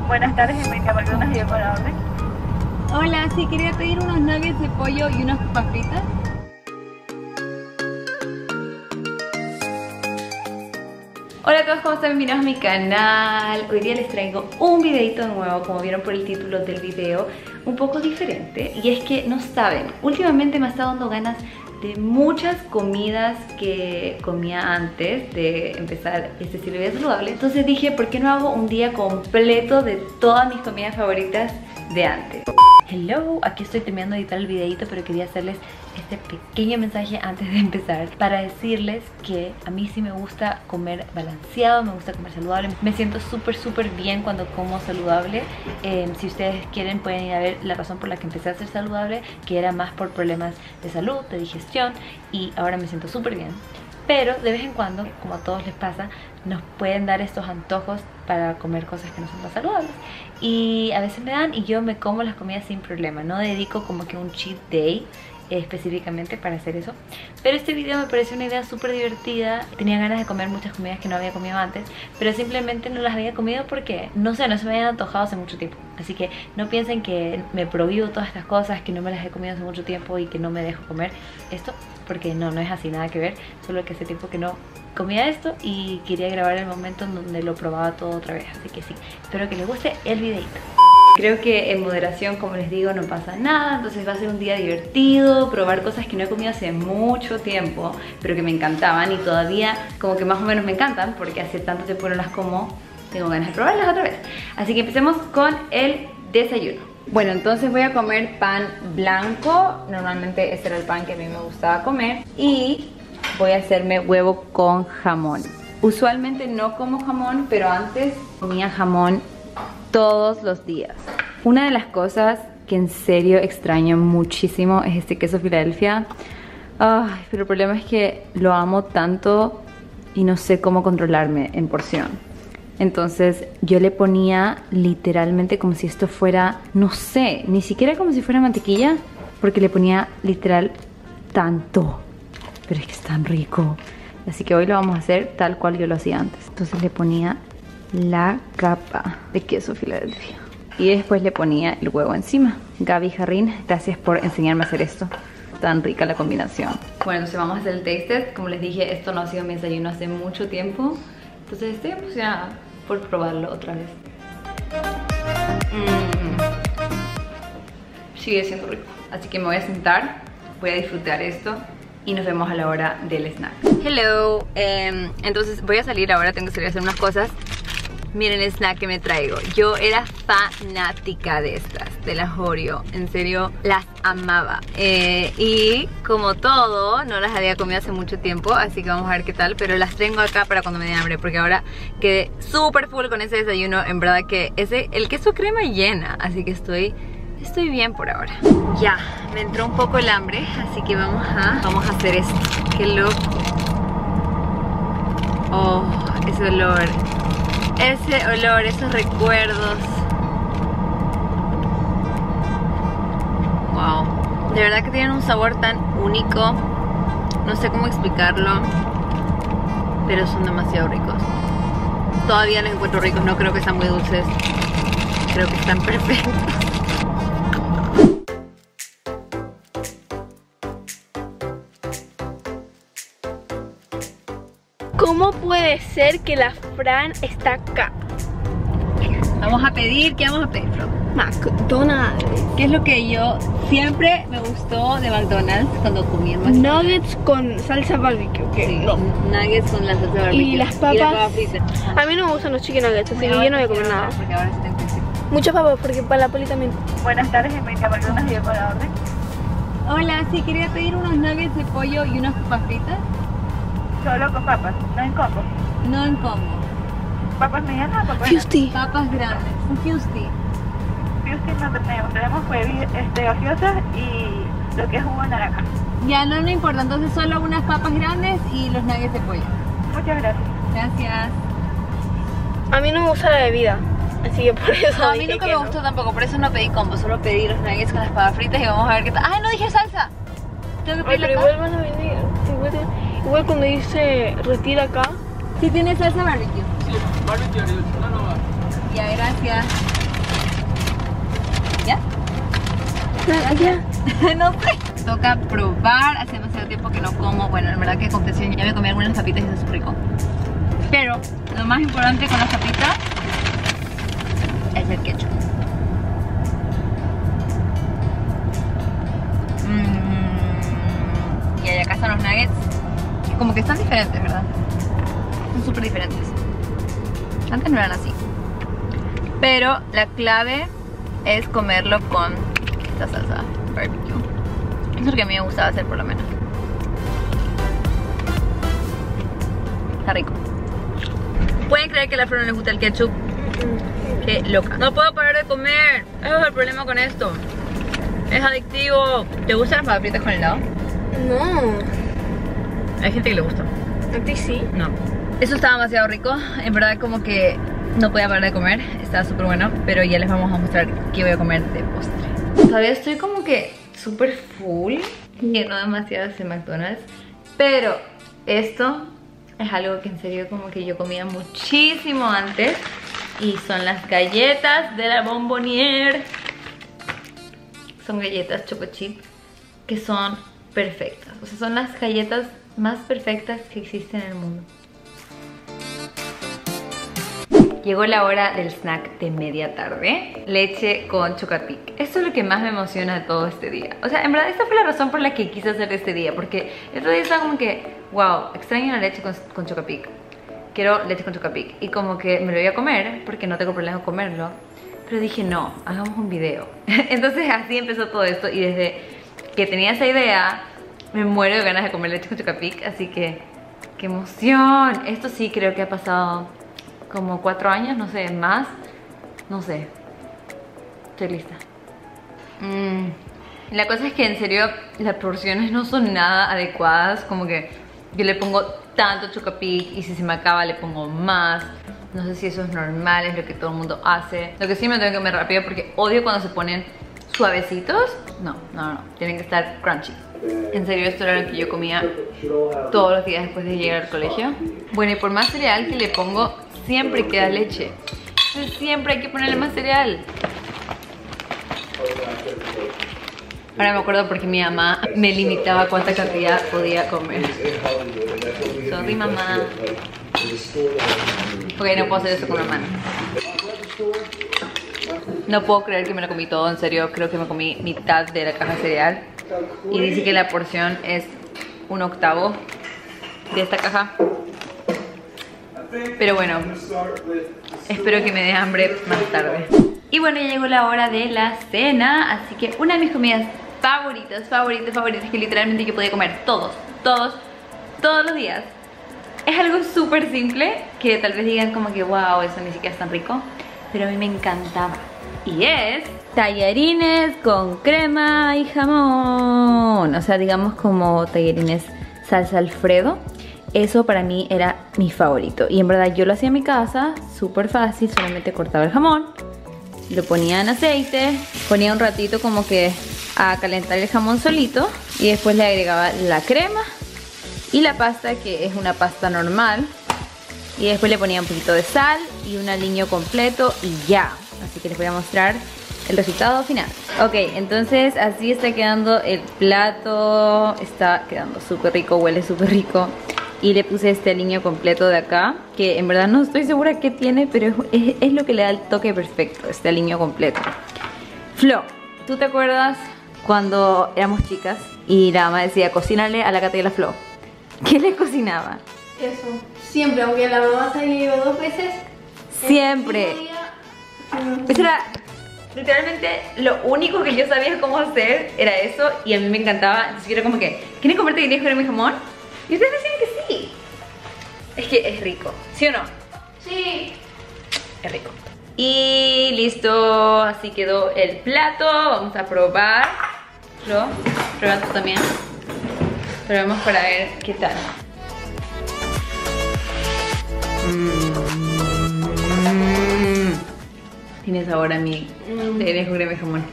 Buenas tardes, bienvenida a McDonald's y yo con la orden. Hola, sí, quería pedir unos nuggets de pollo y unas papas fritas. Hola a todos, ¿cómo están? Bienvenidos a mi canal. Hoy día les traigo un videito nuevo, como vieron por el título del video, un poco diferente. Y es que, no saben, últimamente me ha estado dando ganas de muchas comidas que comía antes de empezar este estilo de vida saludable. Entonces dije, ¿por qué no hago un día completo de todas mis comidas favoritas de antes? Hello, aquí estoy terminando de editar el videito, pero quería hacerles este pequeño mensaje antes de empezar para decirles que a mí sí me gusta comer balanceado, me gusta comer saludable. Me siento súper bien cuando como saludable. Si ustedes quieren pueden ir a ver la razón por la que empecé a ser saludable, que era más por problemas de salud, de digestión, y ahora me siento súper bien. Pero de vez en cuando, como a todos les pasa, nos pueden dar estos antojos para comer cosas que no son tan saludables. Y a veces me dan y yo me como las comidas sin problema. No dedico como que un cheat day específicamente para hacer eso. Pero este video me pareció una idea súper divertida. Tenía ganas de comer muchas comidas que no había comido antes, pero simplemente no las había comido porque, no sé, no se me habían antojado hace mucho tiempo. Así que no piensen que me prohíbo todas estas cosas, que no me las he comido hace mucho tiempo y que no me dejo comer esto, porque no es así, nada que ver. Solo que hace tiempo que no comía esto y quería grabar el momento en donde lo probaba todo otra vez. Así que sí, espero que les guste el videito. Creo que en moderación, como les digo, no pasa nada. Entonces va a ser un día divertido, probar cosas que no he comido hace mucho tiempo, pero que me encantaban y todavía como que más o menos me encantan, porque hace tanto tiempo que no las como, tengo ganas de probarlas otra vez. Así que empecemos con el desayuno. Bueno, entonces voy a comer pan blanco. Normalmente ese era el pan que a mí me gustaba comer. Y voy a hacerme huevo con jamón. Usualmente no como jamón, pero antes comía jamón todos los días. Una de las cosas que en serio extraño muchísimo es este queso Filadelfia. Ay, pero el problema es que lo amo tanto y no sé cómo controlarme en porción. Entonces yo le ponía literalmente como si esto fuera, no sé, ni siquiera como si fuera mantequilla, porque le ponía literal tanto. Pero es que es tan rico. Así que hoy lo vamos a hacer tal cual yo lo hacía antes. Entonces le ponía la capa de queso Filadelfia y después le ponía el huevo encima. Gaby Jarrín, gracias por enseñarme a hacer esto. Tan rica la combinación. Bueno, entonces vamos a hacer el taste test. Como les dije, esto no ha sido mi desayuno hace mucho tiempo, entonces estoy emocionada por probarlo otra vez. Sigue siendo rico. Así que me voy a sentar, voy a disfrutar esto y nos vemos a la hora del snack. Hello, entonces voy a salir ahora, tengo que salir a hacer unas cosas. Miren el snack que me traigo. Yo era fanática de estas, de las Oreo. En serio, las amaba. Y como todo, no las había comido hace mucho tiempo, así que vamos a ver qué tal. Pero las tengo acá para cuando me dé hambre, porque ahora quedé súper full con ese desayuno. En verdad que el queso crema llena, así que estoy bien por ahora. Ya, me entró un poco el hambre, así que vamos a hacer esto. Qué loco. Oh, ese olor, esos recuerdos. Wow, de verdad que tienen un sabor tan único. No sé cómo explicarlo, pero son demasiado ricos. Todavía los encuentro ricos, no creo que sean muy dulces. Creo que están perfectos. ¿Cómo puede ser que la Fran está acá? Vamos a pedir, ¿qué vamos a pedir, Flo? McDonald's. ¿Qué es lo que yo siempre me gustó de McDonald's cuando comíamos? Nuggets con salsa barbecue. Sí, nuggets con la salsa barbecue. Y las papas. Y las papas fritas. A mí no me gustan los chicken nuggets, así que yo no voy a comer nada. Porque ahora sí tengo que decir. Muchas papas, porque para la poli también. Buenas tardes, bienvenida a McDonald's y yo con la orden. Hola, sí, quería pedir unos nuggets de pollo y unas papas fritas. Solo con papas, no en combo. No en combo. ¿Papas medianas o papas Fusty. Papas grandes, un Fusty. Fusty no tenemos gaseosas y lo que es jugo de naranja. Ya, no importa, entonces solo unas papas grandes y los nuggets de pollo. Muchas gracias. Gracias. A mí no me gusta la bebida, así que por eso No, a mí dije nunca que me no. gustó tampoco, por eso no pedí combo, solo pedí los nuggets con las papas fritas y vamos a ver qué tal. ¡Ay, no dije salsa! Tengo que Ay, pedirlo pero acá. igual van a venir. Igual cuando dice retira acá. ¿Sí tiene salsa barbecue? Sí, barbecue, no va. Ya, gracias. Allá. No sé. Toca probar, hace demasiado tiempo que no como. Bueno, en verdad que confesión, ya me comí algunas papitas y está súper rico. Pero lo más importante con las papitas es el ketchup. Y acá están los nuggets. Como que están diferentes, ¿verdad? Son súper diferentes. Antes no eran así. Pero la clave es comerlo con esta salsa barbecue. Eso es lo que a mí me gustaba hacer, por lo menos. Está rico. ¿Pueden creer que a la Flor no les gusta el ketchup? Qué loca. No puedo parar de comer. Ese es el problema con esto. Es adictivo. ¿Te gustan las papitas con helado? No. Hay gente que le gusta. A ti sí. No. Eso estaba demasiado rico. En verdad como que no podía parar de comer. Estaba súper bueno. Pero ya les vamos a mostrar qué voy a comer de postre. Todavía estoy como que súper full. Lleno demasiadas en McDonald's. Pero esto es algo que en serio como que yo comía muchísimo antes. Y son las galletas de la Bonbonière. Son galletas Choco Chip que son perfectas. O sea, son las galletas más perfectas que existen en el mundo. Llegó la hora del snack de media tarde. Leche con Chocapic. Esto es lo que más me emociona de todo este día. O sea, en verdad esta fue la razón por la que quise hacer este día. Porque el otro día estaba como que, wow, extraño la leche con Chocapic. Quiero leche con Chocapic. Y como que me lo voy a comer porque no tengo problema en comerlo. Pero dije, no, hagamos un video. Entonces así empezó todo esto. Y desde que tenía esa idea, me muero de ganas de comer leche con Chocapic. Así que, ¡qué emoción! Esto sí creo que ha pasado como 4 años, no sé, más. No sé. Estoy lista. La cosa es que en serio las porciones no son nada adecuadas. Como que yo le pongo tanto Chocapic y si se me acaba le pongo más. No sé si eso es normal, es lo que todo el mundo hace. Lo que sí me tengo que comer rápido porque odio cuando se ponen suavecitos. No, tienen que estar crunchy. En serio, esto era lo que yo comía todos los días después de llegar al colegio. Bueno, y por más cereal que le pongo, siempre queda leche. Entonces siempre hay que ponerle más cereal. Ahora me acuerdo porque mi mamá me limitaba cuánta cantidad podía comer. Sorry, mamá. Ok, no puedo hacer eso con la mano. No puedo creer que me lo comí todo, en serio. Creo que me comí mitad de la caja de cereal. Y dice que la porción es 1/8 de esta caja. Pero bueno, espero que me dé hambre más tarde. Y bueno, ya llegó la hora de la cena. Así que una de mis comidas favoritas que literalmente yo podía comer todos los días. Es algo súper simple que tal vez digan como que wow, eso ni siquiera es tan rico, pero a mí me encantaba. Y es tallarines con crema y jamón. O sea, digamos como tallarines salsa Alfredo. Eso para mí era mi favorito. Y en verdad yo lo hacía en mi casa, súper fácil. Solamente cortaba el jamón, lo ponía en aceite, ponía un ratito como que a calentar el jamón solito. Y después le agregaba la crema y la pasta, que es una pasta normal. Y después le ponía un poquito de sal y un aliño completo y ya. Así que les voy a mostrar el resultado final. Ok, entonces así está quedando el plato. Está quedando súper rico, huele súper rico. Y le puse este aliño completo de acá, que en verdad no estoy segura qué tiene, pero es lo que le da el toque perfecto, este aliño completo. Flo, ¿tú te acuerdas cuando éramos chicas y la mamá decía cocínale a la Cata y a la Flo? ¿Qué le cocinaba? Eso. Siempre, aunque la mamá se haya ido 2 veces. Siempre. Eso era literalmente lo único que yo sabía cómo hacer, era eso, y a mí me encantaba. Entonces yo era como que, ¿quieren comerte tallarines con mi jamón? Y ustedes decían que sí. Es que es rico, ¿sí o no? Sí. Es rico. Y listo, así quedó el plato. Vamos a probar. Flo, prueba tú también. Probemos para ver qué tal. Tiene sabor a mi tallarines con crema y jamón.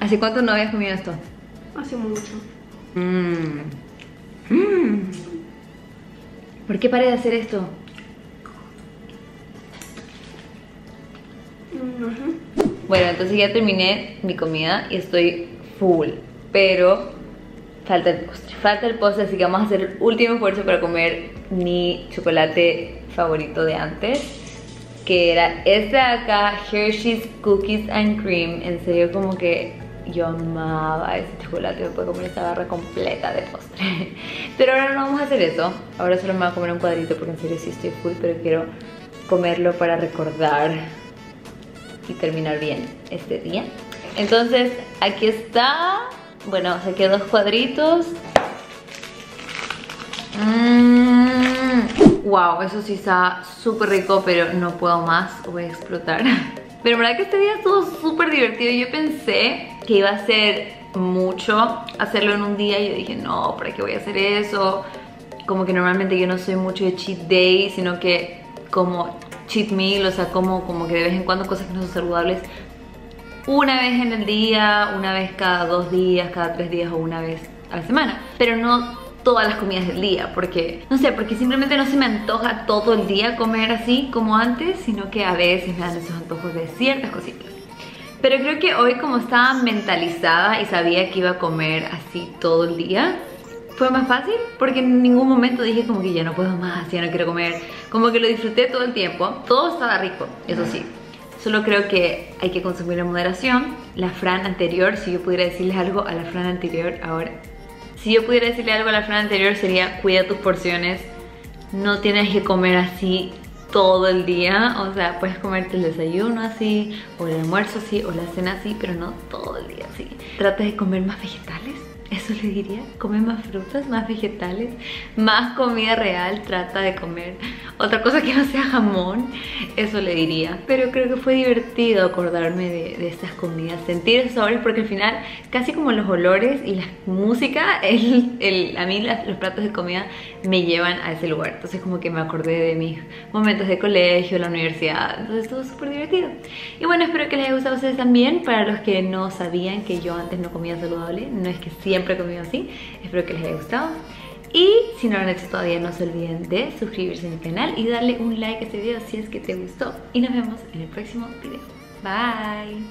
¿Hace cuánto no habías comido esto? Hace mucho. ¿Por qué paré de hacer esto? Bueno, entonces ya terminé mi comida y estoy full, pero falta el postre, así que vamos a hacer el último esfuerzo para comer mi chocolate favorito de antes, que era este de acá, Hershey's Cookies and Cream. En serio, como que yo amaba ese chocolate, me puedo comer esta barra completa de postre. Pero ahora no vamos a hacer eso, ahora solo me voy a comer un cuadrito porque en serio sí estoy full, pero quiero comerlo para recordar y terminar bien este día. Entonces aquí está, bueno, saqué 2 cuadritos. Wow, eso sí está súper rico, pero no puedo más, voy a explotar. Pero en verdad que este día estuvo súper divertido. Yo pensé que iba a ser mucho hacerlo en un día y yo dije, no, ¿para qué voy a hacer eso? Como que normalmente yo no soy mucho de cheat day, sino que como cheat meal, o sea, como que de vez en cuando cosas que no son saludables una vez en el día, una vez cada 2 días, cada 3 días o una vez a la semana. Pero no todas las comidas del día, porque, no sé, porque simplemente no se me antoja todo el día comer así como antes, sino que a veces me dan esos antojos de ciertas cositas. Pero creo que hoy, como estaba mentalizada y sabía que iba a comer así todo el día, fue más fácil, porque en ningún momento dije como que ya no puedo más, ya no quiero comer. Como que lo disfruté todo el tiempo. Todo estaba rico, eso sí. Solo creo que hay que consumir en moderación. La Fran anterior, si yo pudiera decirles algo a la Fran anterior ahora, si yo pudiera decirle algo a la Fran anterior sería: cuida tus porciones, no tienes que comer así todo el día. O sea, puedes comerte el desayuno así, o el almuerzo así, o la cena así, pero no todo el día así. Trata de comer más vegetales, eso le diría. Come más frutas, más vegetales, más comida real. Trata de comer otra cosa que no sea jamón, eso le diría. Pero creo que fue divertido acordarme de estas comidas, sentir esos sabores, porque al final, casi como los olores y la música, a mí los platos de comida me llevan a ese lugar. Entonces como que me acordé de mis momentos de colegio, la universidad. Entonces estuvo súper divertido. Y bueno, espero que les haya gustado a ustedes también. Para los que no sabían que yo antes no comía saludable, no es que siempre he comido así. Espero que les haya gustado. Y si no lo han hecho todavía, no se olviden de suscribirse a mi canal y darle un like a este video si es que te gustó. Y nos vemos en el próximo video. Bye.